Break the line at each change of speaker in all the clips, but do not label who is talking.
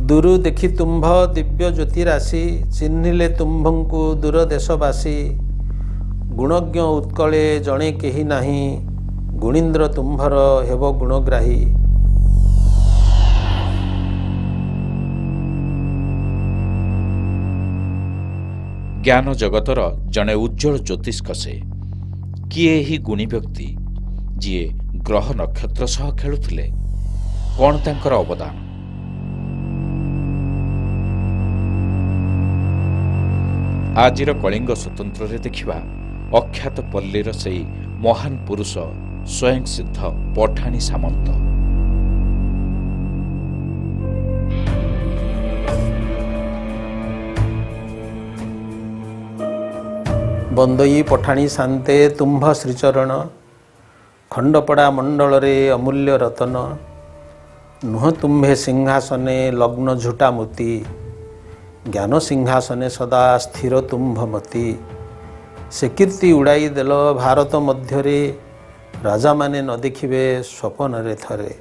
दूरु देखि तुम्भ दिव्य ज्योति राशि चिन्हिले तुम्भଙ୍କୁ दूर देशवासी गुणज्ञ उत्कले जणे केही नाही गुणीन्द्र तुम्भर हेब गुणग्राही।
ज्ञान जगतर जड़े उज्जवल ज्योतिष्क से किए ही गुणी व्यक्ति जी ग्रह नक्षत्र सह खेलुथिले कौन तांकर अवदान। आजिर कलिंग स्वतंत्र रे देखिबा अख्यात पल्लीर से महान पुरुष स्वयं सिद्ध पठाणी सामंत।
बंदई पठाणी शांते तुम्भ श्रीचरण खंडपड़ा मंडल रे अमूल्य रतन नुह तुम्भे सिंहासने लग्न झुटा मोती ज्ञान सिंहासने सदा स्थिर तुम्भमती से कीर्ति उड़ाई देल भारत मध्यरे राजा माने न देखिबे स्वपन रे थरे।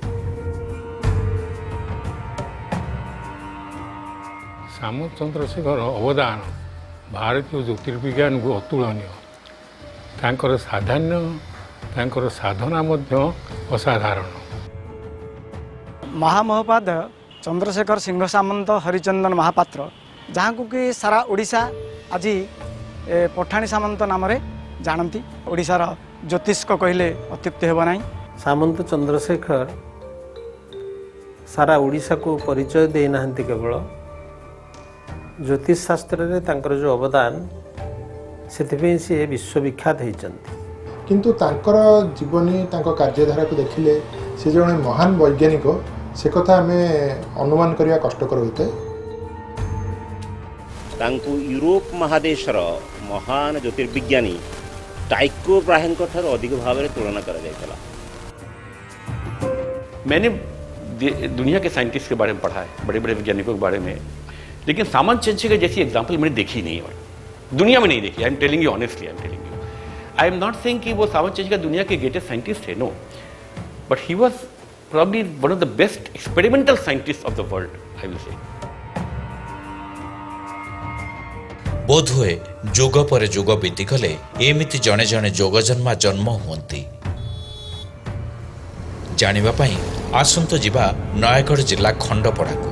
सामंत चंद्रशेखर अवदान भारतीय ज्योतिर्विज्ञान को अतुलनीय। तांकर साधान्य तांकर साधना मध्य असाधारण।
महामहोपाध्याय चंद्रशेखर सिंह सामंत हरिचंदन महापात्र जहाँ को कि सारा ओडिशा आज पठाणी सामंत नाम रे जानती। ओडिशार ज्योतिष्क कहले अत्युक्ति हेब नाही।
सामंत चंद्रशेखर सारा ओडिशा को परिचय दे नाहंती केवल ज्योतिष शास्त्र रे तांकर जो अवदान से सी विश्वविख्यात होइचंती।
किंतु तांकर जीवनी तांकर कार्यधारा को देखिले से जने महान वैज्ञानिक से कथा हमें अनुमान करने कष्टकर होते।
तांकु यूरोप महादेशर महान ज्योतिर्विज्ञानी टाइको ब्राहेन अधिक भाव में तुलना करा जायतला।
मैंने दुनिया के साइंटिस्ट के बारे में पढ़ा है, बड़े बड़े वैज्ञानिकों के बारे में, लेकिन सामंत चंद्रशेखर जैसी एग्जाम्पल मैंने देखी नहीं और दुनिया में नहीं देखी। I am telling you honestly, I am telling you. I am not saying कि वो सामंत चंद्रशेखर दुनिया के ग्रेटेस्ट साइंटिस्ट है, no, but he was probably one of the best experimental scientists of the world, I will say.
बोध हुए जुग पर जुग बीती गले एमिति जने जने जोग जन्मा जन्म हुअंती। जानिबा पई आसंतो जिबा नयगढ़ जिला खंडपड़ा को।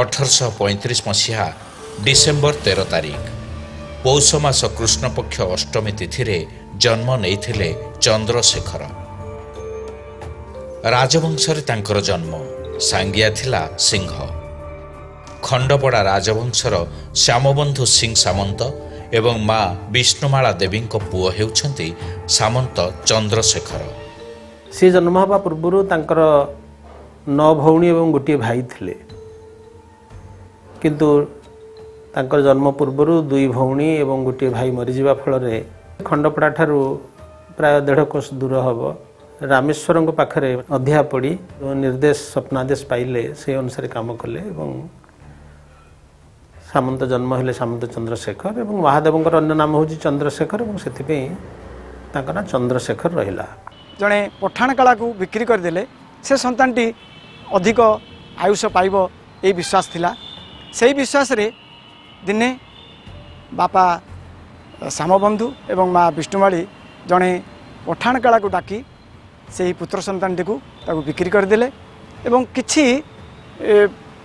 1835 मसीहा डिसेम्बर 13 तारिख पौष मास कृष्ण पक्ष अष्टमी तिथि रे जन्म नैथिले चंद्रशेखर। राजवंशरे तांकर जन्म सांगिया थिला सिंह। खंडपड़ा राजवंशर श्यामबंधु सिंह सामंत एवं माँ विष्णुमाला देवी पुओ हेउछंती सामंत चंद्रशेखर।
से जन्म हवा पूर्व तांकर 9 भौणी एवं गोटे भाई थिले, किंतु तांकर जन्म पूर्व 2 भौणी एवं गोटे भाई मरीजा फल खंडपड़ा ठारू प्राय 1.5 कोस दूर हम रामेश्वर पाखरे अध्याय पड़ी निर्देश स्वप्नादेश पाइले से अनुसार काम कले एवं सामंत जन्म हेले सामंत चंद्रशेखर एवं महादेव अन्य नाम हूँ चंद्रशेखर और से ना चंद्रशेखर रहिला।
जड़े पठाण कला को बिक्री करदेले से सन्तानटी अधिक आयुष पाइब ये विश्वास थिला। से विश्वास रे दिने बापा श्यामबंधु एवं माँ विष्णुमाली जड़े पठाण कला को डाकी से पुत्र सन्तानटी को बिक्री करदेले एवं किछि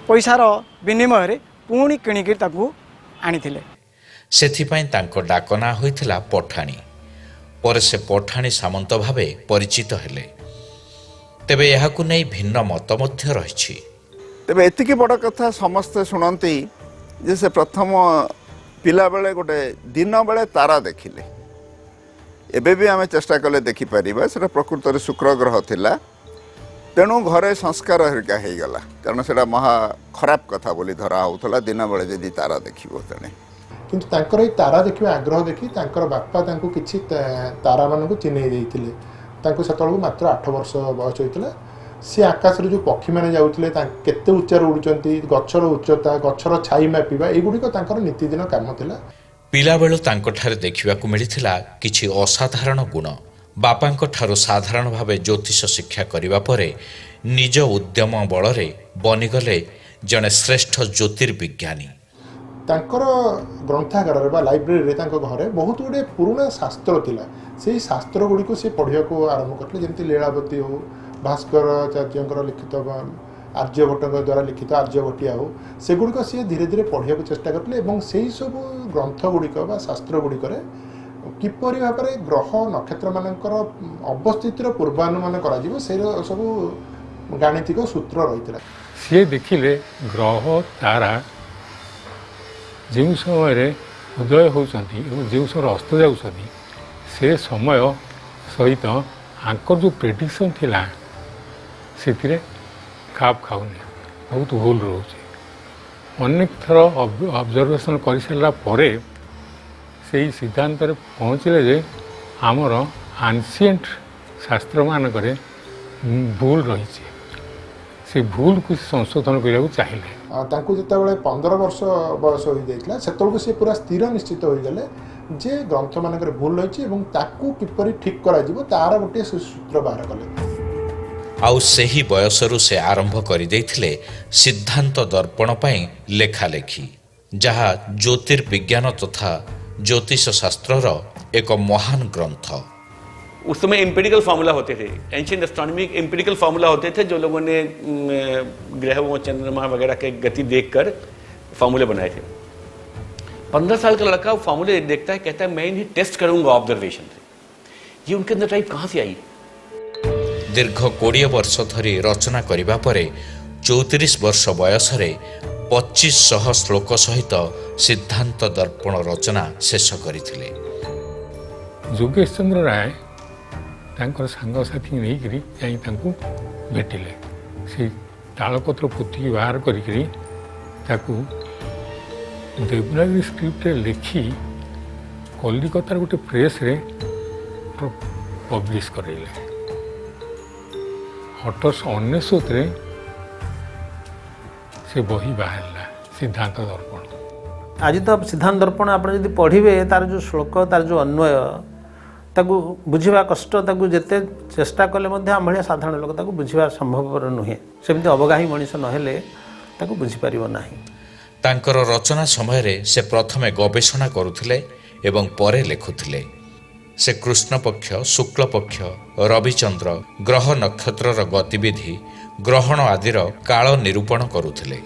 पैसार विनिमय रे पुणी किणिकी आनिथिले।
सेथिपाई तांको डाकना होइथिला पठाणी। पर से पठाणी सामंत भावे परिचित हेले। तेबे एहाकु नै भिन्न मत मध्य रहिछि।
तेबे एतिकी बड़ कथा समस्त सुनंती जे से प्रथम पिला बेले गोटे दिन बेले तारा देखिले। एबे भी आमे चेष्टा कले देखि परिबा सेटा प्रकृत रे शुक्र ग्रह थिला, तेणु घरे संस्कार हरिका हो गला, कारण से महा खराब कथा बोली धरा होता दिन बेले जदि तारा देखिबो तेने।
किंतु तांकर तारा देखिबा आग्रह देखि तांकर बापा तांको किछि तारा मानकु चिन्है दैथिले। तांको सेतळु मात्र 8 वर्ष बयस होइतिला। सी आकाश रे जो पक्षी माने जाउथिले केते उच्चर उडुचंती, गछर उच्चता, गछर छाई मापिबा एगुडी को तांकर नित्यदिन काम थिला।
पिला बेलु तांको ठारे देखिबाकु मिलिथिला किछि असाधारण गुण ବାପାଙ୍କ ଠାରୁ ସାଧାରଣ ଭାବେ ଜ୍ୟୋତିଷ ଶିକ୍ଷା କରିବା ପରେ ନିଜ ଉଦ୍ୟମ ବଳରେ ବନିଗଲେ ଜଣେ ଶ୍ରେଷ୍ଠ ଜ୍ୟୋତିର୍ବିଜ୍ଞାନୀ।
ତାଙ୍କର ଗ୍ରନ୍ଥାଗାରରେ ବା ଲାଇବ୍ରେରୀରେ ତାଙ୍କ ଘରେ ବହୁତ ଗୁଡ଼ିଏ ପୁରୁଣା ଶାସ୍ତ୍ର ଥିଲା। ସେଇ ଶାସ୍ତ୍ର ଗୁଡ଼ିକୁ ସେ ପଢ଼ିବାକୁ ଆରମ୍ଭ କରିଥିଲେ, ଯେମିତି ଲୀଳାବତୀ ହେଉ, ଭାସ୍କରାଚାର୍ଯ୍ୟଙ୍କର ଲିଖିତ ଆର୍ଯ୍ୟଭଟ୍ଟଙ୍କ ଦ୍ୱାରା ଲିଖିତ ଆର୍ଯ୍ୟଭଟ୍ଟିଆ ହେଉ, ସେଗୁଡ଼ିକ ସିଏ ଧୀରେ ଧୀରେ ପଢ଼ିବାକୁ ଚେଷ୍ଟା କରିଥିଲେ ଏବଂ ସେହି ସବୁ ଗ୍ରନ୍ଥ ଗୁଡ଼ିକ ବା ଶାସ୍ତ୍ର ଗୁଡ଼ିକରେ କିପରି ଭାବରେ ଗ୍ରହ ନକ୍ଷତ୍ରମାନଙ୍କର ଅବସ୍ଥିତିର ପୂର୍ବାନୁମାନ କରାଯିବ ସେ ସବୁ ଗାଣିତିକ ସୂତ୍ର ରହିଥିଲା।
ସିଏ ଦେଖିଲେ ଗ୍ରହ ତାରା ଯେଉଁ ସମୟରେ ଉଦୟ ହେଉଛନ୍ତି ଏବଂ ଯେଉଁ ସମୟରେ ଅସ୍ତ ଯାଉଛନ୍ତି ସେ ସମୟ ସହିତ ଆଙ୍କର ଯେଉଁ ପ୍ରେଡ଼ିକ୍ସନ୍ ଥିଲା ସେଥିରେ ଖାପ ଖାଉନି, ବହୁତ ଭୁଲ ରହୁଛି। ଅନେକ ଥର ଅବଜର୍ଭେସନ୍ କରିସାରିଲା ପରେ ସେଇ ସିଦ୍ଧାନ୍ତରେ ପହଞ୍ଚିଲେ ଯେ ଆମର ଆନ୍ସିଏଣ୍ଟ ଶାସ୍ତ୍ରମାନଙ୍କରେ ଭୁଲ ରହିଛି, ସେ ଭୁଲକୁ ସଂଶୋଧନ କରିବାକୁ ଚାହିଁଲେ।
ତାଙ୍କୁ ଯେତେବେଳେ 15 ବର୍ଷ ବୟସ ହୋଇଯାଇଥିଲା ସେତେବେଳକୁ ସେ ପୁରା ସ୍ଥିର ନିଶ୍ଚିତ ହୋଇଗଲେ ଯେ ଗ୍ରନ୍ଥମାନଙ୍କରେ ଭୁଲ ରହିଛି ଏବଂ ତାକୁ କିପରି ଠିକ୍ କରାଯିବ ତାର ଗୋଟିଏ ସୂତ୍ର ବାହାର କଲେ।
ଆଉ ସେହି ବୟସରୁ ସେ ଆରମ୍ଭ କରିଦେଇଥିଲେ ସିଦ୍ଧାନ୍ତ ଦର୍ପଣ ପାଇଁ ଲେଖାଲେଖି, ଯାହା ଜ୍ୟୋତିର୍ବିଜ୍ଞାନ ତଥା ଜ୍ୟୋତିଷ ଶାସ୍ତ୍ରର ଏକ ମହାନ ଗ୍ରନ୍ଥ।
उस समय एम्पिरिकल फार्मूला होते थे, एंशिएंट एस्ट्रोनॉमी एम्पिरिकल फार्मूला होते थे जो लोगों ने ग्रहों चंद्रमा वगैरह के गति देखकर फार्मूले बनाए थे। 15 साल का लड़का वो फार्मूले देखता है, कहता है मैं इन्हें टेस्ट करूंगा ऑब्जर्वेशन से। ये उनके अंदर टाइप कहाँ से आई?
दीर्घ 20 वर्ष धरी रचना करिबा परे 34 वर्ष बयसरे 2500 श्लोक सहित सिद्धांत दर्पण रचना शेष करथिले।
ଯୋଗେଶ ଚନ୍ଦ୍ର ରାୟ ତାଙ୍କର ସାଙ୍ଗସାଥୀ ନେଇକରି ଯାଇ ତାଙ୍କୁ ଭେଟିଲେ। ସେ ତାଳପତ୍ର ପୋତିକି ବାହାର କରିକିରି ତାକୁ ଦେବନାଗରୀ ସ୍କ୍ରିପ୍ଟରେ ଲେଖି କଲିକତାର ଗୋଟେ ପ୍ରେସ୍ରେ ପବ୍ଲିଶ କରାଇଲେ। 1899ରେ ସେ ବହି ବାହାରିଲା ସିଦ୍ଧାନ୍ତ ଦର୍ପଣ।
आज तो सिद्धांत दर्पण आप पढ़े तार जो श्लोक तार जो अन्वय ताकू बुझा कष्ट ताकू जिते चेष्टा कले आम भाया साधारण लोक ताकू बुझा संभवपर नुहे, सेमती अवगाही मनीष नहेले ताकू बुझीपार ना।
तांकर रचना समय से प्रथमे गवेषणा करुथिले एवं परे लेखुथिले। से कृष्णपक्ष, शुक्लपक्ष, रविचंद्र, ग्रह नक्षत्रर गतिविधि, ग्रहण आदिर काल निरूपण करुथिले।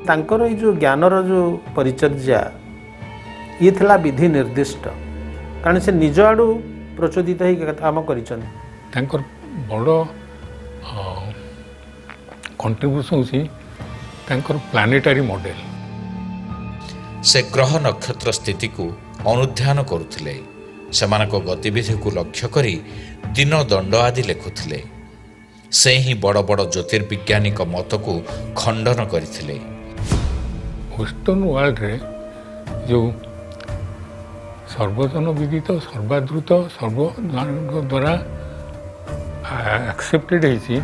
तांकर ये जो ज्ञानर जो परिचर्या ये थिला विधि निर्दिष्ट, कारण से निज आड़ू प्रचोदित ही काम करिछन।
तांकर बड़ कंट्रीब्यूशन होसी तांकर प्लानेटरी मॉडल।
से ग्रह नक्षत्र स्थिति को अनुध्यान करुथिले, सेमानक गतिविधि को लक्ष्य करी दिन दंड आदि लेखुथिले। से ही बड़ बड़ ज्योतिर्विज्ञानिक मत को खंडन करथिले।
वेस्टर्न वर्ल्ड रे जो सर्वजन विदित सर्वाद्रुत सर्वजन द्वारा एक्सेप्टेड है सी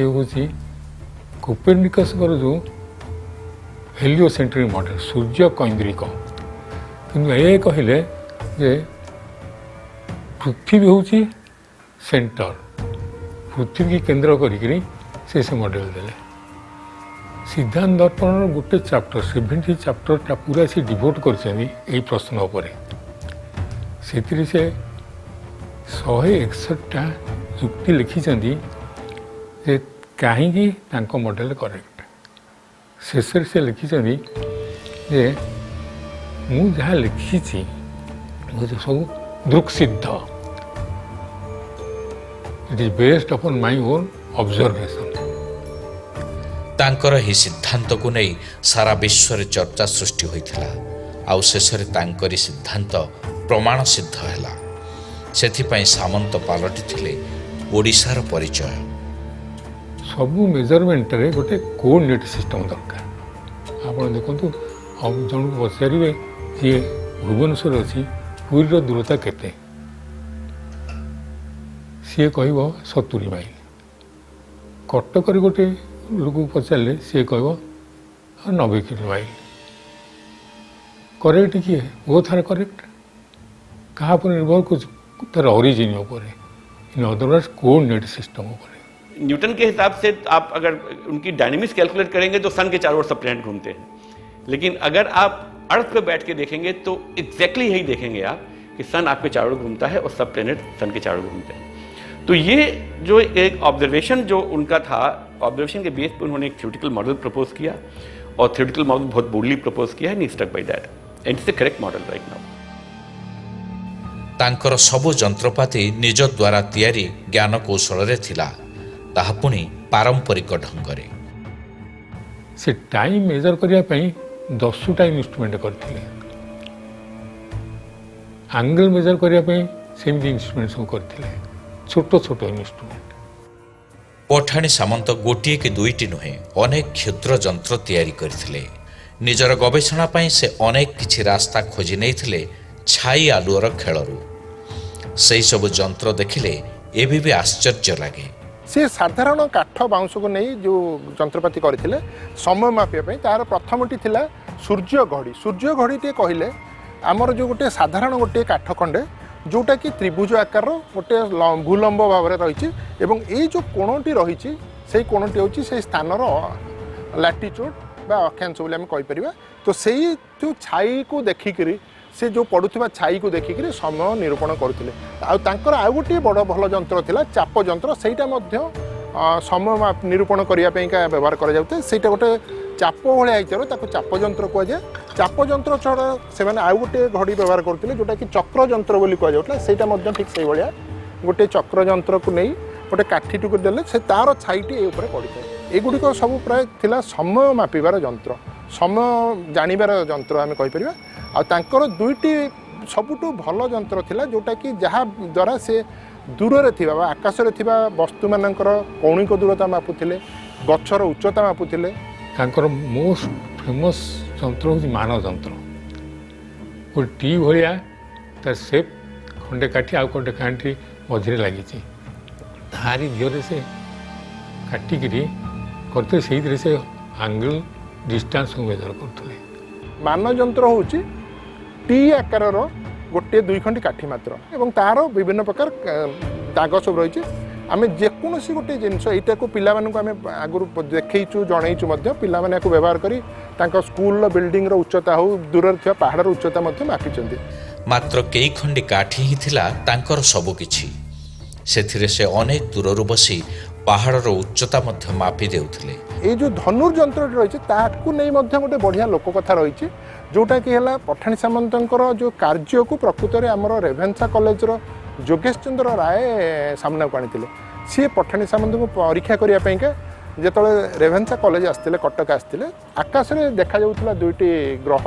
हूँ कोपेर्निकस जो हेलियोसेंट्रिक मॉडल सूर्य कैंद्रिक, किंतु ये कहले जे पृथ्वी हूँ सेंटर, पृथ्वी की केंद्र करी से मॉडल देले। सिद्धांत दर्पण गोटे चैप्टर 70 चैप्टरटा पूरा से डिवोट कर प्रश्न पर से 161टा युक्ति लिखी कहीं मॉडल करेक्ट। शेष से लिखी जे मु जहाँ लिखी सब दृक्सिद्ध, it is based upon my own observation.
तांकर ही सिद्धांत को नहीं सारा विश्व रे चर्चा सृष्टि होइथिला। आउ शेषरे तांकरी सिद्धांत प्रमाण सिद्ध हैला। सेथिपई सामंत पालटी थिले ओडिशार परिचय।
सबू मेजरमेंट रे गोटे कोऑर्डिनेट सिस्टम दरकार। आपण देखंतु अब जन को पचारे जे भुवनेश्वर अच्छी पुरीर दूरता केते, सी कह 70 माइल। कटक गोटे लोक पचारे सी कह 90 किलोमाइल। करेक्ट किए बहुत थार करेक्ट क्या निर्भर कर ତାର ଅରିଜିନ୍ ଉପରେ, in other words coordinate system ଉପରେ।
न्यूटन के हिसाब से आप अगर उनकी डायनेमिक्स कैलकुलेट करेंगे तो सन के चारों ओर सब प्लैनेट घूमते हैं, लेकिन अगर आप अर्थ पे बैठ के देखेंगे तो एग्जैक्टली यही देखेंगे आप कि सन आपके चारों ओर घूमता है और सब प्लैनेट सन के चारों ओर घूमते हैं। तो ये जो एक ऑब्जर्वेशन जो उनका था, ऑब्जर्वेशन के बेस पर उन्होंने एक थ्योरेटिकल मॉडल प्रपोज किया और थ्योरेटिकल मॉडल बहुत बोल्डली प्रपोज किया है, stuck by that and it's the correct model right now.
ତାଙ୍କର ସବୁ ଯନ୍ତ୍ରପାତି ନିଜ ଦ୍ୱାରା ତିଆରି ଜ୍ଞାନ କୌଶଳରେ ଥିଲା, ତାହା ପୁଣି ପାରମ୍ପରିକ ଢଙ୍ଗରେ।
ସେ ଟାଇମ୍ ମେଜର କରିବା ପାଇଁ 10ଟା ଇନଷ୍ଟ୍ରୁମେଣ୍ଟ କରିଥିଲେ, ଆଙ୍ଗେଲ ମେଜର କରିବା ପାଇଁ ସେମିତି ଇନଷ୍ଟ୍ରୁମେଣ୍ଟ ସବୁ କରିଥିଲେ, ଛୋଟ ଛୋଟ ଇନଷ୍ଟ୍ରୁମେଣ୍ଟ।
ପଠାଣି ସାମନ୍ତ ଗୋଟିଏ କି ଦୁଇଟି ନୁହେଁ, ଅନେକ କ୍ଷୁଦ୍ର ଯନ୍ତ୍ର ତିଆରି କରିଥିଲେ। ନିଜର ଗବେଷଣା ପାଇଁ ସେ ଅନେକ କିଛି ରାସ୍ତା ଖୋଜି ନେଇଥିଲେ ଛାଇ ଆଲୁଅର ଖେଳରୁ। ସେହିସବୁ ଯନ୍ତ୍ର ଦେଖିଲେ ଏବେ ବି ଆଶ୍ଚର୍ଯ୍ୟ ଲାଗେ।
ସେ ସାଧାରଣ କାଠ ବାଉଁଶକୁ ନେଇ ଯେଉଁ ଯନ୍ତ୍ରପାତି କରିଥିଲେ ସମୟ ମାପିବା ପାଇଁ, ତାର ପ୍ରଥମଟି ଥିଲା ସୂର୍ଯ୍ୟ ଘଡ଼ି। ସୂର୍ଯ୍ୟ ଘଡ଼ିଟିଏ କହିଲେ ଆମର ଯେଉଁ ଗୋଟିଏ ସାଧାରଣ ଗୋଟିଏ କାଠ ଖଣ୍ଡେ ଯେଉଁଟାକି ତ୍ରିଭୁଜ ଆକାରର ଗୋଟିଏ ଭୂଲମ୍ବ ଭାବରେ ରହିଛି ଏବଂ ଏଇ ଯେଉଁ କୋଣଟି ରହିଛି ସେଇ କୋଣଟି ହେଉଛି ସେଇ ସ୍ଥାନର ଲାଟିଚ୍ୟୁଡ୍ ବା ଅକ୍ଷାଂଶ ବୋଲି ଆମେ କହିପାରିବା। ତ ସେଇ ଯେଉଁ ଛାଇକୁ ଦେଖିକିରି, ସେ ଯେଉଁ ପଡ଼ୁଥିବା ଛାଇକୁ ଦେଖିକିରି ସମୟ ନିରୂପଣ କରୁଥିଲେ। ଆଉ ତାଙ୍କର ଆଉ ଗୋଟିଏ ବଡ଼ ଭଲ ଯନ୍ତ୍ର ଥିଲା ଚାପ ଯନ୍ତ୍ର, ସେଇଟା ମଧ୍ୟ ସମୟ ନିରୂପଣ କରିବା ପାଇଁକା ବ୍ୟବହାର କରାଯାଉଥାଏ। ସେଇଟା ଗୋଟେ ଚାପ ଭଳିଆ ହେଇଥିବାରୁ ତାକୁ ଚାପ ଯନ୍ତ୍ର କୁହାଯାଏ। ଚାପ ଯନ୍ତ୍ର ଛଡ଼ା ସେମାନେ ଆଉ ଗୋଟିଏ ଘଡ଼ି ବ୍ୟବହାର କରୁଥିଲେ ଯେଉଁଟାକି ଚକ୍ର ଯନ୍ତ୍ର ବୋଲି କୁହାଯାଉଥିଲା। ସେଇଟା ମଧ୍ୟ ଠିକ୍ ସେଇଭଳିଆ ଗୋଟିଏ ଚକ୍ର ଯନ୍ତ୍ରକୁ ନେଇ ଗୋଟେ କାଠିଟିକୁ ଦେଲେ ସେ ତାର ଛାଇଟି ଏ ଉପରେ ପଡ଼ିଥାଏ। ଏଗୁଡ଼ିକ ସବୁ ପ୍ରାୟ ଥିଲା ସମୟ ମାପିବାର ଯନ୍ତ୍ର, ସମୟ ଜାଣିବାର ଯନ୍ତ୍ର ଆମେ କହିପାରିବା। ଆଉ ତାଙ୍କର ଦୁଇଟି ସବୁଠୁ ଭଲ ଯନ୍ତ୍ର ଥିଲା ଯେଉଁଟାକି ଯାହା ଦ୍ୱାରା ସେ ଦୂରରେ ଥିବା ବା ଆକାଶରେ ଥିବା ବସ୍ତୁମାନଙ୍କର କୌଣିକ ଦୂରତା ମାପୁଥିଲେ, ଗଛର ଉଚ୍ଚତା ମାପୁଥିଲେ।
ତାଙ୍କର ମୋଷ୍ଟ ଫେମସ୍ ଯନ୍ତ୍ର ହେଉଛି ମାନ ଯନ୍ତ୍ର। ଗୋଟେ ଟି ଭଳିଆ ତା ସେପ୍ ଖଣ୍ଡେ କାଠି ଆଉ ଖଣ୍ଡେ କାଠି ମଝିରେ ଲାଗିଛି, ତାରି ଦିହରେ ସେ କାଟିକିରି କରିଥିଲେ, ସେଇଥିରେ ସେ ଆଙ୍ଗେଲ ଡିଷ୍ଟାନ୍ସକୁ ମେଜର କରୁଥିଲେ।
ମାନ ଯନ୍ତ୍ର ହେଉଛି ଟି ଆକାରର ଗୋଟିଏ ଦୁଇ ଖଣ୍ଡି କାଠି ମାତ୍ର ଏବଂ ତାର ବିଭିନ୍ନ ପ୍ରକାର ଦାଗ ସବୁ ରହିଛି। ଆମେ ଯେକୌଣସି ଗୋଟିଏ ଜିନିଷ ଏଇଟାକୁ ପିଲାମାନଙ୍କୁ ଆମେ ଆଗରୁ ଦେଖେଇଛୁ, ଜଣେଇଛୁ ମଧ୍ୟ, ପିଲାମାନେ ଏହାକୁ ବ୍ୟବହାର କରି ତାଙ୍କ ସ୍କୁଲର ବିଲ୍ଡିଂର ଉଚ୍ଚତା ହେଉ, ଦୂରରେ ଥିବା ପାହାଡ଼ର ଉଚ୍ଚତା ମଧ୍ୟ ମାପିଛନ୍ତି।
ମାତ୍ର କେଇ ଖଣ୍ଡି କାଠି ହିଁ ଥିଲା ତାଙ୍କର ସବୁକିଛି। ସେଥିରେ ସେ ଅନେକ ଦୂରରୁ ବସି ପାହାଡ଼ର ଉଚ୍ଚତା ମଧ୍ୟ ମାପି ଦେଉଥିଲେ।
ଏଇ ଯେଉଁ ଧନୁର୍ ଯନ୍ତ୍ରଟି ରହିଛି ତାକୁ ନେଇ ମଧ୍ୟ ଗୋଟେ ବଢ଼ିଆ ଲୋକକଥା ରହିଛି, ଯେଉଁଟାକି ହେଲା ପଠାଣି ସାମନ୍ତଙ୍କର ଯେଉଁ କାର୍ଯ୍ୟକୁ ପ୍ରକୃତରେ ଆମର ରେଭେନ୍ସା କଲେଜର ଯୋଗେଶ ଚନ୍ଦ୍ର ରାୟ ସାମ୍ନାକୁ ଆଣିଥିଲେ। ସିଏ ପଠାଣି ସାମନ୍ତଙ୍କୁ ପରୀକ୍ଷା କରିବା ପାଇଁକା ଯେତେବେଳେ ରେଭେନ୍ସା କଲେଜ ଆସିଥିଲେ, କଟକ ଆସିଥିଲେ, ଆକାଶରେ ଦେଖାଯାଉଥିଲା ଦୁଇଟି ଗ୍ରହ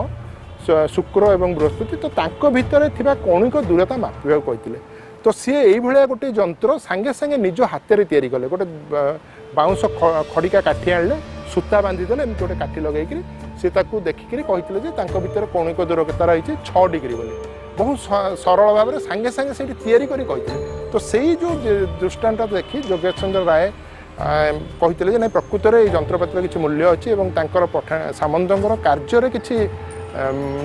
ଶୁକ୍ର ଏବଂ ବୃହସ୍ପତି, ତ ତାଙ୍କ ଭିତରେ ଥିବା କୌଣିକ ଦୂରତା ମାପିବାକୁ କହିଥିଲେ। ତ ସିଏ ଏଇଭଳିଆ ଗୋଟେ ଯନ୍ତ୍ର ସାଙ୍ଗେ ସାଙ୍ଗେ ନିଜ ହାତରେ ତିଆରି କଲେ। ଗୋଟେ ବାଉଁଶ ଖଡ଼ିକା କାଠି ଆଣିଲେ, ସୂତା ବାନ୍ଧିଦେଲେ, ଏମିତି ଗୋଟେ କାଠି ଲଗେଇକିରି ସେ ତାକୁ ଦେଖିକିରି କହିଥିଲେ ଯେ ତାଙ୍କ ଭିତରେ କୌଣିକ ଦୂରତା ରହିଛି 6 ଡିଗ୍ରୀ ବୋଲି। ବହୁତ ସରଳ ଭାବରେ ସାଙ୍ଗେ ସାଙ୍ଗେ ସେଇଠି ତିଆରି କରି କହିଥିଲେ। ତ ସେଇ ଯେଉଁ ଦୃଷ୍ଟାନ୍ତ ଦେଖି ଯୋଗେଶ ଚନ୍ଦ୍ର ରାୟ କହିଥିଲେ ଯେ ନାଇଁ, ପ୍ରକୃତରେ ଏଇ ଯନ୍ତ୍ରପାତିର କିଛି ମୂଲ୍ୟ ଅଛି ଏବଂ ତାଙ୍କର ସାମନ୍ତଙ୍କର କାର୍ଯ୍ୟରେ କିଛି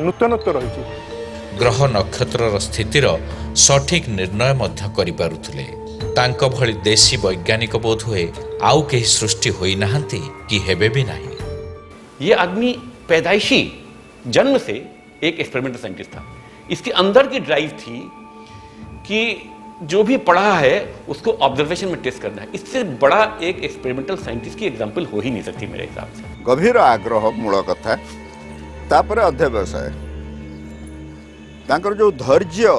ନୂତନତ୍ୱ ରହିଛି।
ଗ୍ରହ ନକ୍ଷତ୍ରର ସ୍ଥିତିର ସଠିକ୍ ନିର୍ଣ୍ଣୟ ମଧ୍ୟ କରିପାରୁଥିଲେ। ତାଙ୍କ ଭଳି ଦେଶୀ ବୈଜ୍ଞାନିକ ବୋଧହୁଏ ଆଉ କେହି ସୃଷ୍ଟି ହୋଇନାହାନ୍ତି କି ହେବେ ବି ନାହିଁ।
ये आदमी पैदाइशी जन्म से एक एक्सपेरिमेंटल साइंटिस्ट था। इसके अंदर की ड्राइव थी कि जो भी पढ़ा है उसको ऑब्जर्वेशन में टेस्ट करना है। इससे बड़ा एक एक्सपेरिमेंटल साइंटिस्ट की एग्जाम्पल हो ही नहीं सकती मेरे हिसाब से।
गभीर आग्रह मूल कथा, तापर अध्यवसाय, तांकर जो धैर्य,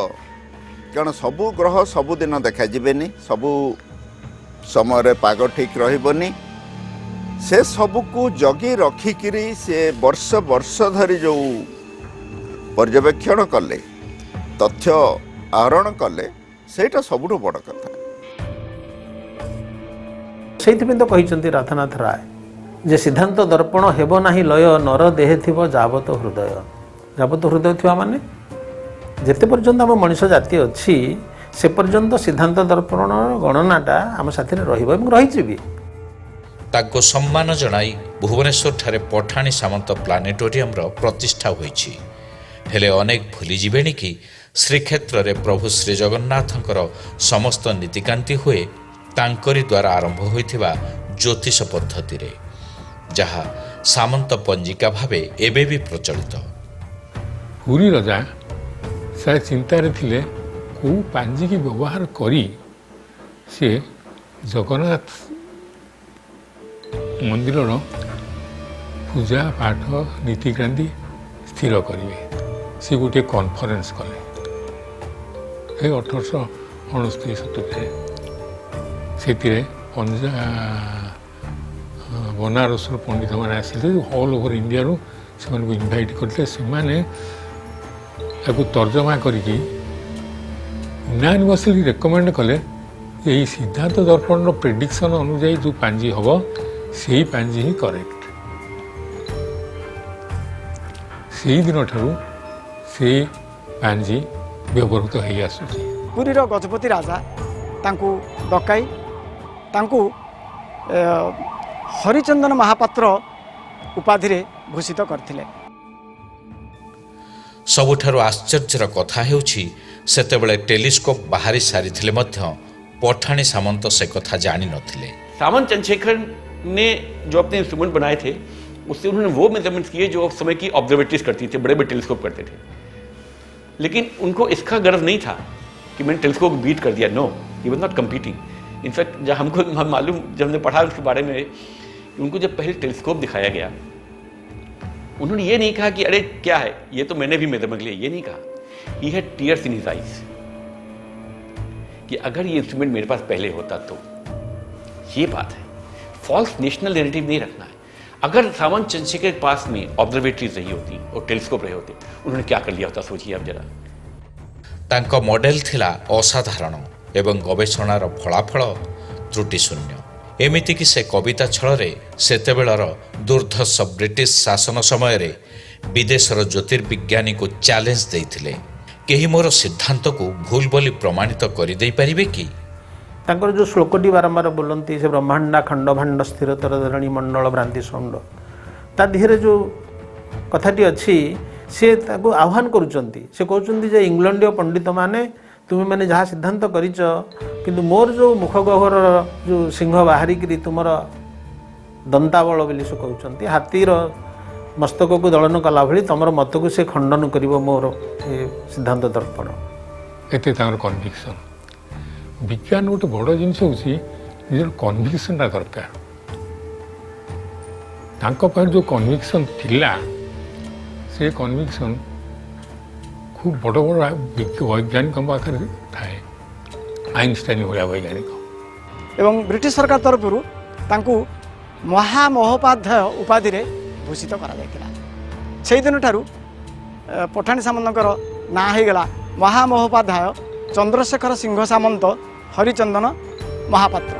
कारण सबू ग्रह सबुदिन देखा जीवेनी, सबू समय पाग ठीक रही, से सबको जगी रखिकी से वर्ष वर्ष धरी जो पर्यवेक्षण कले, तथ्य आहरण कले, सेटा सबुठ बड़ कथा।
ସେଇଥିପାଇଁ ତ କହିଛନ୍ତି ରାଧାନାଥ ରାୟ ଯେ ସିଦ୍ଧାନ୍ତ ଦର୍ପଣ ହେବ ନାହିଁ ଲୟ, ନର ଦେହେ ଥିବ ଯାବତ ହୃଦୟ। ଯାବତ ହୃଦୟ ଥିବା ମାନେ ଯେତେ ପର୍ଯ୍ୟନ୍ତ ଆମ ମଣିଷ ଜାତି ଅଛି ସେ ପର୍ଯ୍ୟନ୍ତ ସିଦ୍ଧାନ୍ତ ଦର୍ପଣର ଗଣନାଟା ଆମ ସାଥିରେ ରହିବ ଏବଂ ରହିଛି ବି।
ତାଙ୍କୁ ସମ୍ମାନ ଜଣାଇ ଭୁବନେଶ୍ୱରଠାରେ ପଠାଣି ସାମନ୍ତ ପ୍ଲାନେଟୋରିୟମର ପ୍ରତିଷ୍ଠା ହୋଇଛି। ହେଲେ ଅନେକ ଭୁଲିଯିବେଣି କି ଶ୍ରୀକ୍ଷେତ୍ରରେ ପ୍ରଭୁ ଶ୍ରୀଜଗନ୍ନାଥଙ୍କର ସମସ୍ତ ନୀତିକାନ୍ତି ହୁଏ ତାଙ୍କରି ଦ୍ୱାରା ଆରମ୍ଭ ହୋଇଥିବା ଜ୍ୟୋତିଷ ପଦ୍ଧତିରେ, ଯାହା ସାମନ୍ତ ପଞ୍ଜିକା ଭାବେ ଏବେ ବି ପ୍ରଚଳିତ।
ପୁରୀ ରଜା ସେ ଚିନ୍ତାରେ ଥିଲେ କେଉଁ ପାଞ୍ଜିକି ବ୍ୟବହାର କରି ସେ ଜଗନ୍ନାଥ ମନ୍ଦିରର ପୂଜା ପାଠ ନୀତିକାନ୍ତି ସ୍ଥିର କରିବେ। ସେ ଗୋଟିଏ କନଫରେନ୍ସ କଲେ ଏ 1869-70 ସେଥିରେ ବନାରସର ପଣ୍ଡିତମାନେ ଆସିଲେ, ଅଲ୍ ଓଭର୍ ଇଣ୍ଡିଆରୁ ସେମାନଙ୍କୁ ଇନଭାଇଟ୍ କରିଥିଲେ। ସେମାନେ ତାକୁ ତର୍ଜମା କରିକି ୟୁନାନିଭର୍ସଲି ରେକମେଣ୍ଡ କଲେ ଯେ ଏହି ସିଦ୍ଧାନ୍ତ ଦର୍ପଣର ପ୍ରେଡିକ୍ସନ୍ ଅନୁଯାୟୀ ଯେଉଁ ପାଞ୍ଜି ହେବ ସେଇ ପାଞ୍ଜି ହିଁ କରେକ୍ଟ। ସେଇଦିନ ଠାରୁ ସେଇ ପାଞ୍ଜି ବ୍ୟବହୃତ ହେଇ ଆସୁଛି।
ପୁରୀର ଗଜପତି ରାଜା ତାଙ୍କୁ ଡକାଇ ତାଙ୍କୁ ହରିଚନ୍ଦନ ମହାପାତ୍ର ଉପାଧିରେ ଭୂଷିତ କରିଥିଲେ।
ସବୁଠାରୁ ଆଶ୍ଚର୍ଯ୍ୟର କଥା ହେଉଛି ସେତେବେଳେ ଟେଲିସ୍କୋପ ବାହାରି ସାରିଥିଲେ ମଧ୍ୟ ପଠାଣି ସାମନ୍ତ ସେ କଥା ଜାଣିନଥିଲେ।
सामंत चंद्रशेखर ने जो अपने इंस्ट्रूमेंट बनाए थे उससे उन्होंने वो मेजरमेंट्स किए जो उस समय की ऑब्जर्वेटरीज करती थी, बड़े बड़े टेलीस्कोप करते थे। लेकिन उनको इसका गर्व नहीं था कि मैंने टेलीस्कोप बीट कर दिया। No, he was not competing. In fact जब हमको मालूम, जब हमने पढ़ा उसके बारे में, उनको जब पहले टेलीस्कोप दिखाया गया उन्होंने ये नहीं कहा कि अरे क्या है ये, तो मैंने भी मेजरमेंट लिया, ये नहीं कहा। He had tears in his eyes कि अगर ये इंस्ट्रूमेंट मेरे पास पहले होता तो। ये बात है, फॉल्स नेशनल नैरेटिव नहीं रखना है। अगर सामंत चंद्रशेखर के पास में ऑब्जर्वेटरीज रही होती और टेलीस्कोप रहे होते, उन्होंने क्या कर लिया होता सोचिए आप जरा।
ତାଙ୍କ ମଡେଲ ଥିଲା ଅସାଧାରଣ ଏବଂ ଗବେଷଣାର ଫଳାଫଳ ତ୍ରୁଟି ଶୂନ୍ୟ। ଏମିତିକି ସେ କବିତା ଛଳରେ ସେତେବେଳର ଦୁର୍ଦ୍ଧର୍ଷ ବ୍ରିଟିଶ ଶାସନ ସମୟରେ ବିଦେଶର ଜ୍ୟୋତିର୍ବିଜ୍ଞାନୀକୁ ଚ୍ୟାଲେଞ୍ଜ ଦେଇଥିଲେ, କେହି ମୋର ସିଦ୍ଧାନ୍ତକୁ ଭୁଲ ବୋଲି ପ୍ରମାଣିତ କରିଦେଇପାରିବେ କି?
ତାଙ୍କର ଯେଉଁ ଶ୍ଲୋକଟି ବାରମ୍ବାର ବୋଲନ୍ତି, ସେ ବ୍ରହ୍ମାଣ୍ଡା ଖଣ୍ଡଭାଣ୍ଡ ସ୍ଥିରତର ଧରଣୀ ମଣ୍ଡଳ ଭ୍ରାନ୍ତି ଷଣ୍ଡ, ତା ଦେହରେ ଯେଉଁ କଥାଟି ଅଛି ସେ ତାକୁ ଆହ୍ୱାନ କରୁଛନ୍ତି। ସେ କହୁଛନ୍ତି ଯେ ଇଂଲଣ୍ଡୀୟ ପଣ୍ଡିତମାନେ ତୁମେମାନେ ଯାହା ସିଦ୍ଧାନ୍ତ କରିଛ, କିନ୍ତୁ ମୋର ଯେଉଁ ମୁଖଗହ୍ୱରର ଯେଉଁ ସିଂହ ବାହାରିକିରି ତୁମର ଦନ୍ତାବଳ ବୋଲି ସେ କହୁଛନ୍ତି, ହାତୀର ମସ୍ତକକୁ ଦଳନ କଲା ଭଳି ତୁମର ମତକୁ ସେ ଖଣ୍ଡନ କରିବ ମୋର ଏ ସିଦ୍ଧାନ୍ତ ଦର୍ପଣ।
ଏତେ ତାଙ୍କର କନଭିକ୍ସନ୍। ବିଜ୍ଞାନ ଗୋଟେ ବଡ଼ ଜିନିଷ ହେଉଛି ନିଜର କନଭିକ୍ସନ୍ଟା ଦରକାର। ତାଙ୍କ ପାଖରେ ଯେଉଁ କନଭିକ୍ସନ୍ ଥିଲା ସେ କନଭିକ୍ସନ୍ খুব বড় বড় বৈজ্ঞানিক পাখে থাকে, আইনস্টাইন ভଳିଆ বৈজ্ঞানিক।
এবং ব্রিটিশ সরকার তরফରୁ ତାଙ୍କୁ ମହାମହୋପାଧ୍ୟାୟ ଉପାଧିରେ ଭୂଷିତ କରାଯାଇଥିଲା। ସେଇଦିନଠାରୁ ପଠାଣି ସାମନ୍ତଙ୍କର ନାଁ ହୋଇଗଲା ମହାମହୋପାଧ୍ୟାୟ ଚନ୍ଦ୍ରଶେଖର ସିଂହ ସାମନ୍ତ ହରିଚନ୍ଦନ ମହାପାତ୍ର।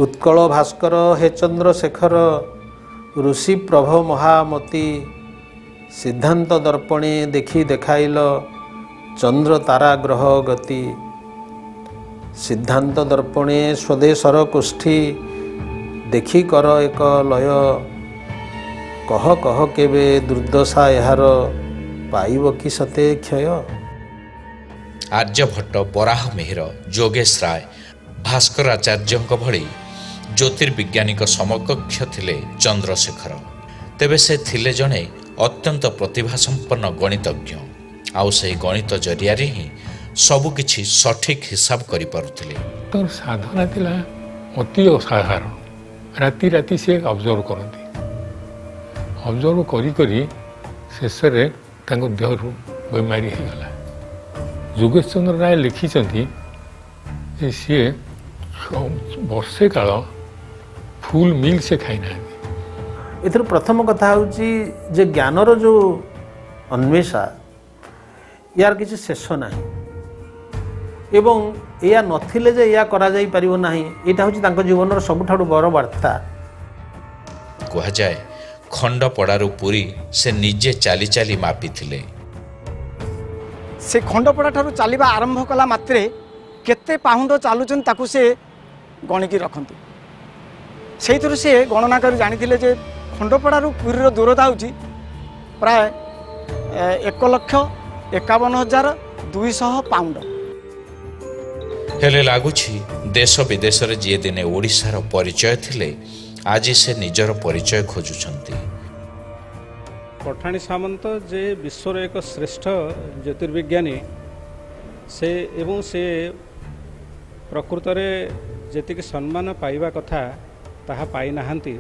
ଉତ୍କଳ ଭାସ୍କର ହେ ଚନ୍ଦ୍ରଶେଖର ଋଷି ପ୍ରଭ ମହାମତି ସିଦ୍ଧାନ୍ତ ଦର୍ପଣେ ଦେଖି ଦେଖାଇଲ ଚନ୍ଦ୍ର ତାରା ଗ୍ରହ ଗତି ସିଦ୍ଧାନ୍ତ ଦର୍ପଣେ ସ୍ୱଦେଶର କୋଷ୍ଠୀ ଦେଖି କର ଏକ ଲୟ କହ କହ କେବେ ଦୁର୍ଦ୍ଦଶା ଏହାର ପାଇବ କି ସତେ କ୍ଷୟ।
ଆର୍ଯ୍ୟଭଟ୍ଟ, ବରାହ ମିହିର, ଯୋଗେଶ ରାୟ, ଭାସ୍କରାଚାର୍ଯ୍ୟଙ୍କ ଭଳି ଜ୍ୟୋତିର୍ବିଜ୍ଞାନୀଙ୍କ ସମକକ୍ଷ ଥିଲେ ଚନ୍ଦ୍ରଶେଖର। ତେବେ ସେ ଥିଲେ ଜଣେ ଅତ୍ୟନ୍ତ ପ୍ରତିଭାସମ୍ପନ୍ନ ଗଣିତଜ୍ଞ। ଆଉ ସେହି ଗଣିତ ଜରିଆରେ ହିଁ ସବୁକିଛି ସଠିକ୍ ହିସାବ କରିପାରୁଥିଲେ।
ତାଙ୍କର ସାଧନା ଥିଲା ଅତି ଅସାଧାରଣ। ରାତି ରାତି ସେ ଅବଜର୍ଭ କରନ୍ତି। ଅବଜର୍ଭ କରି କରି ଶେଷରେ ତାଙ୍କ ଦେହରୁ ବେମାରୀ ହେଇଗଲା। ଯୋଗେଶ ଚନ୍ଦ୍ର ରାୟ ଲେଖିଛନ୍ତି ଯେ ସିଏ ବର୍ଷେ କାଳ ଫୁଲ୍ ମିଲ୍ ସେ ଖାଇନାହାନ୍ତି।
ଏଥିରୁ ପ୍ରଥମ କଥା ହେଉଛି ଯେ ଜ୍ଞାନର ଯେଉଁ ଅନ୍ୱେଷା, ୟାର କିଛି ଶେଷ ନାହିଁ ଏବଂ ଏହା ନଥିଲେ ଯେ ଏହା କରାଯାଇପାରିବ ନାହିଁ। ଏଇଟା ହେଉଛି ତାଙ୍କ ଜୀବନର ସବୁଠାରୁ ବଡ଼ ବାର୍ତ୍ତା।
କୁହାଯାଏ ଖଣ୍ଡପଡ଼ାରୁ ପୁରୀ ସେ ନିଜେ ଚାଲି ଚାଲି ମାପିଥିଲେ।
ସେ ଖଣ୍ଡପଡ଼ା ଠାରୁ ଚାଲିବା ଆରମ୍ଭ କଲା ମାତ୍ରେ କେତେ ପାହୁଣ୍ଡ ଚାଲୁଛନ୍ତି ତାକୁ ସେ ଗଣିକି ରଖନ୍ତି। ସେଇଥିରୁ ସେ ଗଣନା କରି ଜାଣିଥିଲେ ଯେ ଖଣ୍ଡପଡ଼ାରୁ ପୁରୀର ଦୂରତା ହେଉଛି ପ୍ରାୟ 1,51,200 ପାଉଣ୍ଡ।
ହେଲେ ଲାଗୁଛି ଦେଶ ବିଦେଶରେ ଯିଏ ଦିନେ ଓଡ଼ିଶାର ପରିଚୟ ଥିଲେ ଆଜି ସେ ନିଜର ପରିଚୟ ଖୋଜୁଛନ୍ତି।
ପଠାଣି ସାମନ୍ତ ଯେ ବିଶ୍ୱର ଏକ ଶ୍ରେଷ୍ଠ ଜ୍ୟୋତିର୍ବିଜ୍ଞାନୀ ଏବଂ ସେ ପ୍ରକୃତରେ ଯେତିକି ସମ୍ମାନ ପାଇବା କଥା ତାହା ପାଇନାହାନ୍ତି,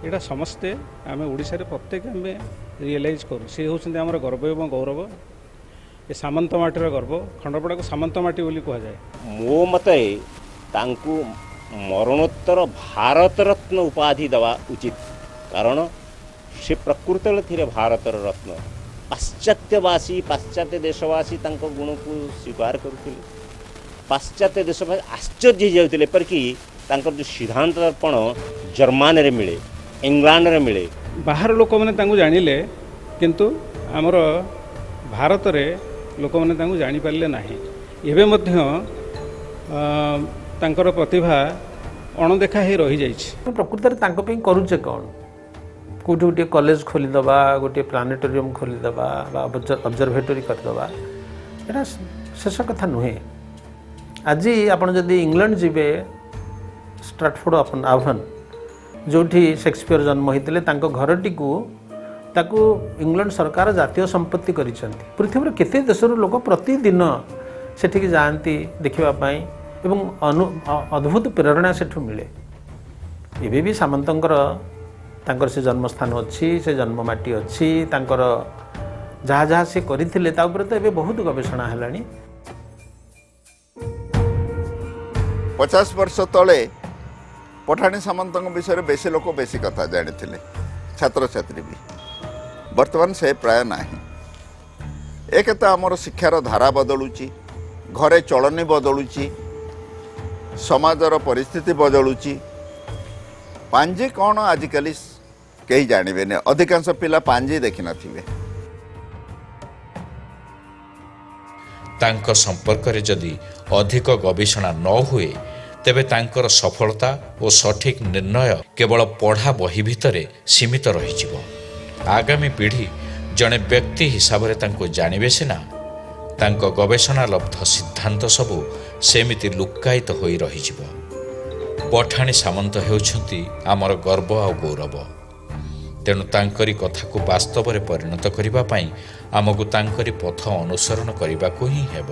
ଏଇଟା ସମସ୍ତେ ଆମେ ଓଡ଼ିଶାରେ ପ୍ରତ୍ୟେକ ଆମେ ରିଏଲାଇଜ୍ କରୁ। ସେ ହେଉଛନ୍ତି ଆମର ଗର୍ବ ଏବଂ ଗୌରବ। ଏ ସାମନ୍ତ ମାଟିର ଗର୍ବ। ଖଣ୍ଡପଡ଼ାକୁ ସାମନ୍ତ ମାଟି ବୋଲି କୁହାଯାଏ।
ମୋ ମତରେ ତାଙ୍କୁ ମରଣୋତ୍ତର ଭାରତ ରତ୍ନ ଉପାଧି ଦେବା ଉଚିତ, କାରଣ ସେ ପ୍ରକୃତରେ ଥିଲେ ଭାରତର ରତ୍ନ। ପାଶ୍ଚାତ୍ୟବାସୀ ପାଶ୍ଚାତ୍ୟ ଦେଶବାସୀ ତାଙ୍କ ଗୁଣକୁ ସ୍ୱୀକାର କରୁଥିଲେ। ପାଶ୍ଚାତ୍ୟ ଦେଶବାସୀ ଆଶ୍ଚର୍ଯ୍ୟ ହେଇଯାଉଥିଲେ, ଏପରିକି ତାଙ୍କର ଯେଉଁ ସିଦ୍ଧାନ୍ତ ଦର୍ପଣ ଜର୍ମାନୀରେ ମିଳେ, ଇଂଲଣ୍ଡରେ ମିଳେ।
ବାହାର ଲୋକମାନେ ତାଙ୍କୁ ଜାଣିଲେ, କିନ୍ତୁ ଆମର ଭାରତରେ ଲୋକମାନେ ତାଙ୍କୁ ଜାଣିପାରିଲେ ନାହିଁ। ଏବେ ମଧ୍ୟ ତାଙ୍କର ପ୍ରତିଭା ଅଣଦେଖା ହେଇ ରହିଯାଇଛି।
ପ୍ରକୃତରେ ତାଙ୍କ ପାଇଁ କରୁଛେ କ'ଣ? କେଉଁଠି ଗୋଟିଏ କଲେଜ ଖୋଲିଦେବା, ଗୋଟିଏ ପ୍ଲାନେଟୋରିୟମ୍ ଖୋଲିଦେବା ବା ଅବଜର୍ଭେଟୋରୀ କରିଦେବା, ଏଇଟା ଶେଷ କଥା ନୁହେଁ। ଆଜି ଆପଣ ଯଦି ଇଂଲଣ୍ଡ ଯିବେ, ଷ୍ଟ୍ରାଟଫୋର୍ଡ ଅପନ୍ ଆଭନ୍ ଯେଉଁଠି ସେକ୍ସପିୟର ଜନ୍ମ ହୋଇଥିଲେ, ତାଙ୍କ ଘରଟିକୁ ତାକୁ ଇଂଲଣ୍ଡ ସରକାର ଜାତୀୟ ସମ୍ପତ୍ତି କରିଛନ୍ତି। ପୃଥିବୀର କେତେ ଦେଶରୁ ଲୋକ ପ୍ରତିଦିନ ସେଠିକି ଯାଆନ୍ତି ଦେଖିବା ପାଇଁ ଏବଂ ଅଦ୍ଭୁତ ପ୍ରେରଣା ସେଠୁ ମିଳେ। ଏବେ ବି ସାମନ୍ତଙ୍କର ତାଙ୍କର ସେ ଜନ୍ମସ୍ଥାନ ଅଛି, ସେ ଜନ୍ମମାଟି ଅଛି, ତାଙ୍କର ଯାହା ଯାହା ସେ କରିଥିଲେ ତା ଉପରେ ତ ଏବେ ବହୁତ ଗବେଷଣା ହେଲାଣି।
50 ବର୍ଷ ତଳେ ପଠାଣି ସାମନ୍ତଙ୍କ ବିଷୟରେ ବେଶୀ ଲୋକ ବେଶୀ କଥା ଜାଣିଥିଲେ, ଛାତ୍ରଛାତ୍ରୀ ବି। ବର୍ତ୍ତମାନ ସେ ପ୍ରାୟ ନାହିଁ। ଏକ ତ ଆମର ଶିକ୍ଷାର ଧାରା ବଦଳୁଛି, ଘରେ ଚଳନି ବଦଳୁଛି, ସମାଜର ପରିସ୍ଥିତି ବଦଳୁଛି। ପାଞ୍ଜି କ'ଣ ଆଜିକାଲି କେହି ଜାଣିବେନି। ଅଧିକାଂଶ ପିଲା ପାଞ୍ଜି ଦେଖିନଥିବେ।
ତାଙ୍କ ସମ୍ପର୍କରେ ଯଦି ଅଧିକ ଗବେଷଣା ନ ହୁଏ, ତେବେ ତାଙ୍କର ସଫଳତା ଓ ସଠିକ୍ ନିର୍ଣ୍ଣୟ କେବଳ ପଢ଼ା ବହି ଭିତରେ ସୀମିତ ରହିଯିବ। ଆଗାମୀ ପିଢ଼ି ଜଣେ ବ୍ୟକ୍ତି ହିସାବରେ ତାଙ୍କୁ ଜାଣିବେ ସିନା, ତାଙ୍କ ଗବେଷଣା ଲବ୍ଧ ସିଦ୍ଧାନ୍ତ ସବୁ ସେମିତି ଲୁକ୍କାୟିତ ହୋଇ ରହିଯିବ। ପଠାଣି ସାମନ୍ତ ହେଉଛନ୍ତି ଆମର ଗର୍ବ ଆଉ ଗୌରବ। ତେଣୁ ତାଙ୍କରି କଥାକୁ ବାସ୍ତବରେ ପରିଣତ କରିବା ପାଇଁ ଆମକୁ ତାଙ୍କରି ପଥ ଅନୁସରଣ କରିବାକୁ ହିଁ ହେବ।